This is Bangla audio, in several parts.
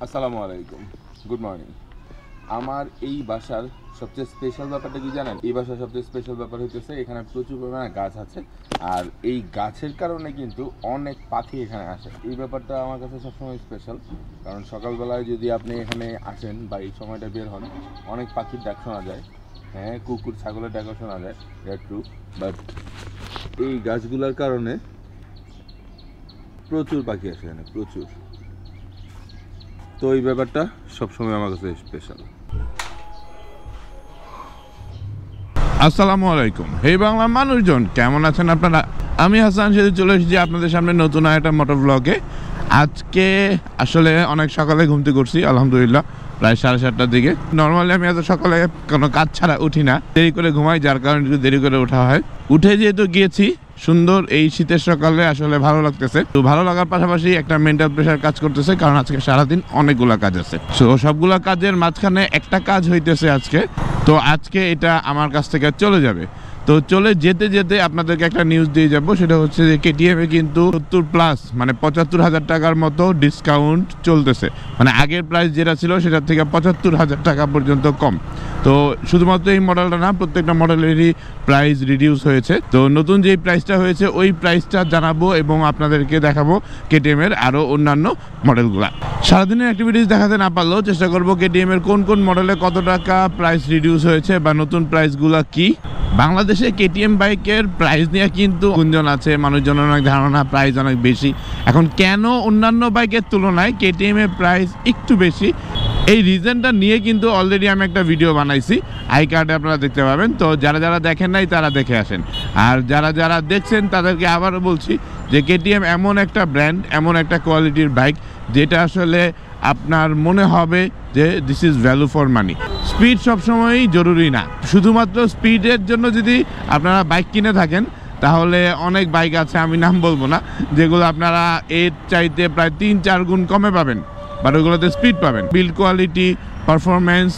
আসসালামু আলাইকুম, গুড মর্নিং। আমার এই বাসার সবচেয়ে স্পেশাল ব্যাপারটা কি জানেন? এই বাসার সবচেয়ে স্পেশাল ব্যাপার হইতেছে এখানে প্রচুর পরিমাণে গাছ আছে, আর এই গাছের কারণে কিন্তু অনেক পাখি এখানে আসে। এই ব্যাপারটা আমার কাছে সবসময় স্পেশাল, কারণ সকালবেলায় যদি আপনি এখানে আসেন বা এই সময়টা বের হন, অনেক পাখির ডাক শোনা যায়। হ্যাঁ, কুকুর ছাগলের ডাকও শোনা যায়, দ্যাট ট্রু। বাট এই গাছগুলোর কারণে প্রচুর পাখি আসে এখানে, প্রচুর। তো এই ব্যাপারটা সবসময় আমার কাছে স্পেশাল। আসসালামু আলাইকুম, হে বাংলার মানুষজন, কেমন আছেন আপনারা? আমি হাসান সেতু চলে এসেছি আপনাদের সামনে নতুন একটা মোটর ব্লগে। আজকে আসলে অনেক সকালে ঘুম থেকে উঠছি, আলহামদুলিল্লাহ প্রায় 7:30টার দিকে। নর্মালি আমি এত সকালে কোনো কাজ ছাড়া উঠি না, দেরি করে ঘুমাই, যার কারণে একটু দেরি করে ওঠা হয়। উঠে যেহেতু গিয়েছি সুন্দর এই শীতের সকালে, আসলে ভালো লাগতেছে। তো ভালো লাগার পাশাপাশি একটা মেন্টাল প্রেশার কাজ করতেছে, কারণ আজকে সারাদিন অনেকগুলা কাজ আছে। তো সবগুলা কাজের মাঝখানে একটা কাজ হইতেছে আজকে। তো আজকে এটা আমার কাছ থেকে চলে যাবে। তো চলে যেতে যেতে আপনাদেরকে একটা নিউজ দিয়ে যাব, সেটা হচ্ছে যে কেটিএমে কিন্তু 70+ মানে 75,000 টাকার মতো ডিসকাউন্ট চলতেছে। মানে আগের প্রাইস যেটা ছিল সেটার থেকে 75,000 টাকা পর্যন্ত কম। তো শুধুমাত্র এই মডেলটা না, প্রত্যেকটা মডেলেরই প্রাইস রিডিউস হয়েছে। তো নতুন যেই প্রাইসটা হয়েছে ওই প্রাইসটা জানাবো এবং আপনাদেরকে দেখাবো কেটিএমের আরও অন্যান্য মডেলগুলা। সারাদিনের অ্যাক্টিভিটিস দেখাতে না পারলেও চেষ্টা করবো কেটিএমের কোন কোন মডেলে কত টাকা প্রাইস রিডিউস হয়েছে বা নতুন প্রাইসগুলা কি। বাংলাদেশে কেটিএম বাইকের প্রাইস নিয়ে কিন্তু গুঞ্জন আছে, মানুষজনের অনেক ধারণা প্রাইস অনেক বেশি। এখন কেন অন্যান্য বাইকের তুলনায় কেটিএমের প্রাইস একটু বেশি, এই রিজনটা নিয়ে কিন্তু অলরেডি আমি একটা ভিডিও বানাইছি, আই কার্ডে আপনারা দেখতে পাবেন। তো যারা যারা দেখেন নাই তারা দেখে আসেন, আর যারা যারা দেখছেন তাদেরকে আবারও বলছি যে কেটিএম এমন একটা ব্র্যান্ড, এমন একটা কোয়ালিটির বাইক যেটা আসলে আপনার মনে হবে যে this is value for money. Speed সবসময়ই জরুরি না, শুধুমাত্র স্পিডের জন্য যদি আপনারা বাইক কিনে থাকেন তাহলে অনেক বাইক আছে, আমি নাম বলবো না, যেগুলো আপনারা এর চাইতে প্রায় 3-4 গুণ কমে পাবেন, বাট ওগুলোতে স্পিড পাবেন। Build quality, performance,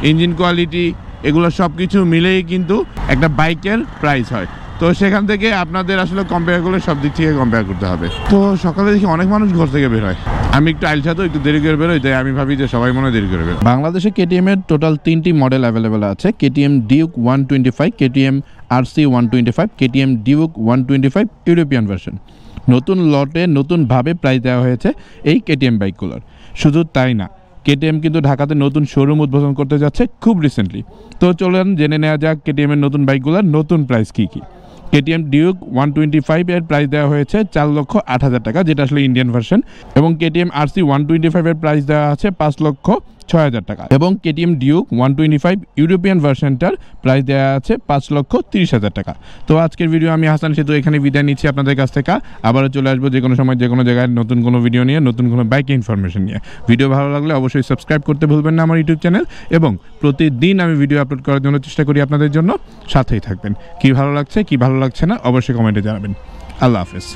engine quality, এগুলো সব কিছু মিলেই কিন্তু একটা বাইকের প্রাইস হয়। তো সেখান থেকে আপনাদের আসলে কম্পেয়ার করলে সব দিক থেকে কম্পেয়ার করতে হবে। তো সকালে দেখি অনেক মানুষ ঘর থেকে বের হয়, আমি একটু আইলসা তো একটু দেরি করে বেরোই, তাই আমি ভাবি যে সবাই মনে দেরি করে বেরোয়। বাংলাদেশে কেটিএম এর টোটাল 3টি মডেল অ্যাভেলেবেল আছে: KTM Duke 125, KTM RC 125, KTM Duke 125 European version. নতুন লটে নতুনভাবে প্রাইস দেওয়া হয়েছে এই কেটিএম বাইকগুলোর। শুধু তাই না, কেটিএম কিন্তু ঢাকাতে নতুন শোরুম উদ্বোধন করতে যাচ্ছে খুব রিসেন্টলি। তো চলুন জেনে নেওয়া যাক কেটিএম এর নতুন বাইকগুলোর নতুন প্রাইস কী কী। কেটিএম ডিউক 125 এর প্রাইস দেওয়া হয়েছে 4,08,000 টাকা, যেটা আসলে ইন্ডিয়ান ভার্সন। এবং কেটিএম আরসি 125 এর প্রাইস দেওয়া আছে 5,06,000 টাকা। এবং কেটিএম ডিউক 125 ইউরোপিয়ান ভার্সনটার প্রাইস দেওয়া আছে 5,30,000 টাকা। তো আজকের ভিডিও আমি হাসান সেতু এখানে বিদায় নিচ্ছি আপনাদের কাছ থেকে। আবারও চলে আসবো যে কোনো সময় যে কোনো জায়গায় নতুন কোনো ভিডিও নিয়ে, নতুন কোনো বাইক ইনফরমেশন নিয়ে। ভিডিও ভালো লাগলে অবশ্যই সাবস্ক্রাইব করতে ভুলবেন না আমার ইউটিউব চ্যানেল, এবং প্রতিদিন আমি ভিডিও আপলোড করার জন্য চেষ্টা করি আপনাদের জন্য। সাথেই থাকবেন। কি ভালো লাগছে কি ভালো লাগছে না অবশ্যই কমেন্টে জানাবেন। আল্লাহ হাফেজ।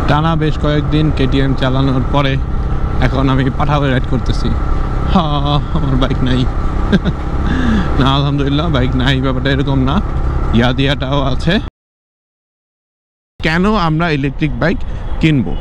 টানা বেশ কয়েকদিন কেটিএম চালানোর পরে এখন আমি পাঠাবে রাইড করতেছি। আমার বাইক নাই না, আলহামদুলিল্লাহ বাইক নাই, ব্যাপারটা এরকম না, ইয়াদিয়াটাও আছে। কেন আমরা ইলেকট্রিক বাইক কিনবো?